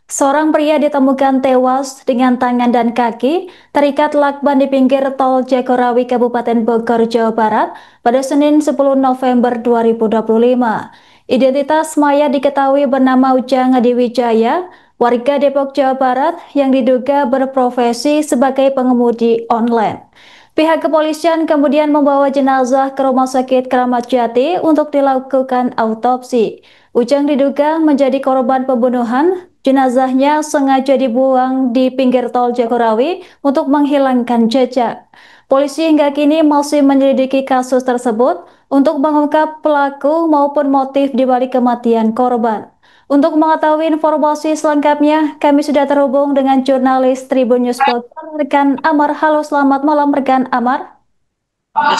Seorang pria ditemukan tewas dengan tangan dan kaki terikat lakban di pinggir tol Jagorawi, Kabupaten Bogor, Jawa Barat pada Senin 10 November 2025. Identitas mayat diketahui bernama Ujang Hadiwijaya, warga Depok, Jawa Barat yang diduga berprofesi sebagai pengemudi online. Pihak kepolisian kemudian membawa jenazah ke Rumah Sakit Kramat Jati untuk dilakukan autopsi. Ujang diduga menjadi korban pembunuhan. Jenazahnya sengaja dibuang di pinggir tol Jagorawi untuk menghilangkan jejak. Polisi hingga kini masih menyelidiki kasus tersebut untuk mengungkap pelaku maupun motif di balik kematian korban. Untuk mengetahui informasi selengkapnya, kami sudah terhubung dengan jurnalis Tribun News Bogor, rekan Amar. Halo, selamat malam rekan Amar.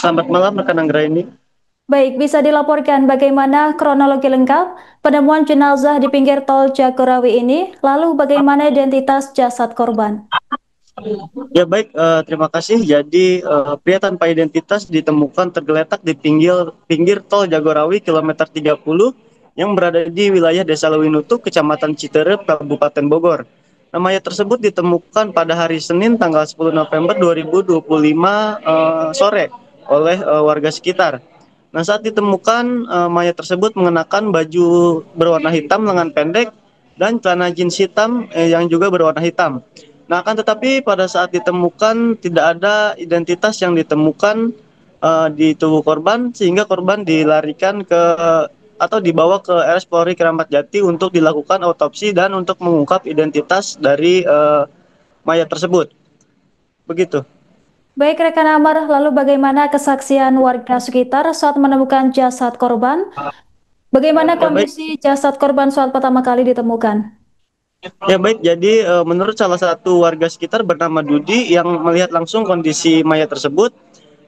Selamat malam rekan Anggraini. Baik, bisa dilaporkan bagaimana kronologi lengkap penemuan jenazah di pinggir tol Jagorawi ini, lalu bagaimana identitas jasad korban? Ya baik, terima kasih. Jadi pria tanpa identitas ditemukan tergeletak di pinggir pinggir tol Jagorawi kilometer 30 yang berada di wilayah Desa Lewinutu, Kecamatan Citerep, Kabupaten Bogor. Namanya tersebut ditemukan pada hari Senin tanggal 10 November 2025 sore oleh warga sekitar. Nah, saat ditemukan mayat tersebut mengenakan baju berwarna hitam lengan pendek dan celana jeans hitam yang juga berwarna hitam. Nah, akan tetapi pada saat ditemukan tidak ada identitas yang ditemukan di tubuh korban sehingga korban dilarikan ke atau dibawa ke RS Polri Kramat Jati untuk dilakukan autopsi dan untuk mengungkap identitas dari mayat tersebut. Begitu. Baik rekan Amar, lalu bagaimana kesaksian warga sekitar saat menemukan jasad korban? Bagaimana Ya baik. kondisi jasad korban saat pertama kali ditemukan? Ya baik, jadi menurut salah satu warga sekitar bernama Dudi yang melihat langsung kondisi mayat tersebut,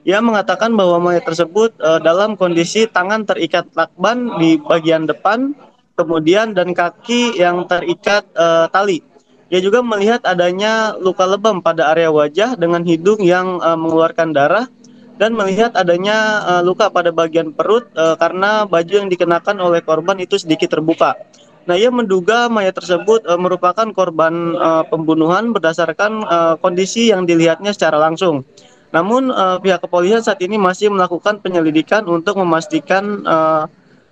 ia mengatakan bahwa mayat tersebut dalam kondisi tangan terikat lakban di bagian depan, kemudian dan kaki yang terikat tali. Ia juga melihat adanya luka lebam pada area wajah dengan hidung yang mengeluarkan darah dan melihat adanya luka pada bagian perut karena baju yang dikenakan oleh korban itu sedikit terbuka. Nah, ia menduga mayat tersebut merupakan korban pembunuhan berdasarkan kondisi yang dilihatnya secara langsung. Namun pihak kepolisian saat ini masih melakukan penyelidikan untuk memastikan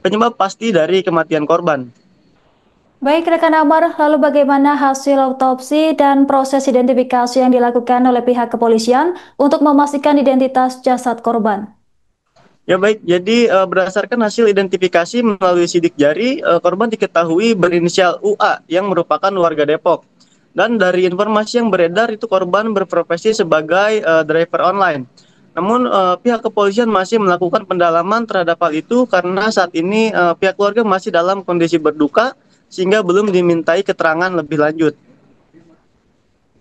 penyebab pasti dari kematian korban. Baik rekan Amar, lalu bagaimana hasil autopsi dan proses identifikasi yang dilakukan oleh pihak kepolisian untuk memastikan identitas jasad korban? Ya baik, jadi berdasarkan hasil identifikasi melalui sidik jari, korban diketahui berinisial UA yang merupakan warga Depok. Dan dari informasi yang beredar itu korban berprofesi sebagai driver online. Namun pihak kepolisian masih melakukan pendalaman terhadap hal itu karena saat ini pihak keluarga masih dalam kondisi berduka sehingga belum dimintai keterangan lebih lanjut.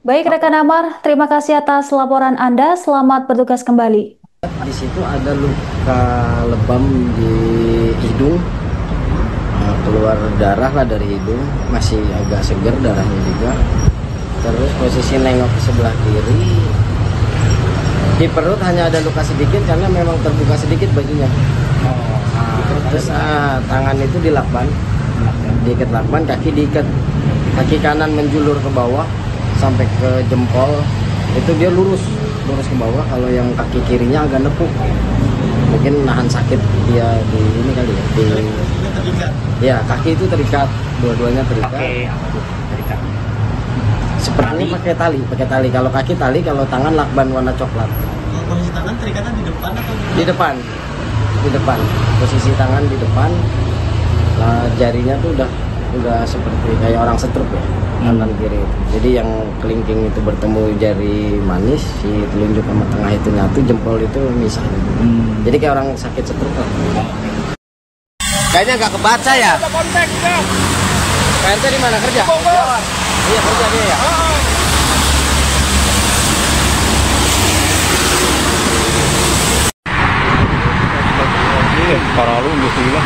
Baik rekan Amar, terima kasih atas laporan Anda. Selamat bertugas kembali. Di situ ada luka lebam di hidung, keluar darah lah dari hidung, masih agak segar darahnya juga. Terus posisi nengok ke sebelah kiri, di perut hanya ada luka sedikit karena memang terbuka sedikit bajunya. Terus tangan itu dilakban, diikat lakban, kaki diikat, kaki kanan menjulur ke bawah sampai ke jempol, itu dia lurus ke bawah. Kalau yang kaki kirinya agak nepuk, mungkin nahan sakit dia di ini kali ya, ya kaki itu terikat, dua-duanya terikat. Sepertinya pakai tali. Kalau kaki tali, kalau tangan lakban warna coklat. Posisi tangan terikatnya di depan atau Di depan. Posisi tangan di depan. Nah, jarinya tuh udah seperti kayak orang setruk ya, kanan kiri. Jadi yang kelingking itu bertemu jari manis, si telunjuk sama tengah itu nyatu, jempol itu misah. Jadi kayak orang sakit setruk. Kayaknya nggak kebaca ya. PRT di mana kerja? Iya, kerja dia ya. Para lu gitu lah.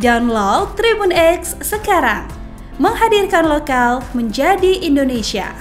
Download Tribun X sekarang. Menghadirkan lokal menjadi Indonesia.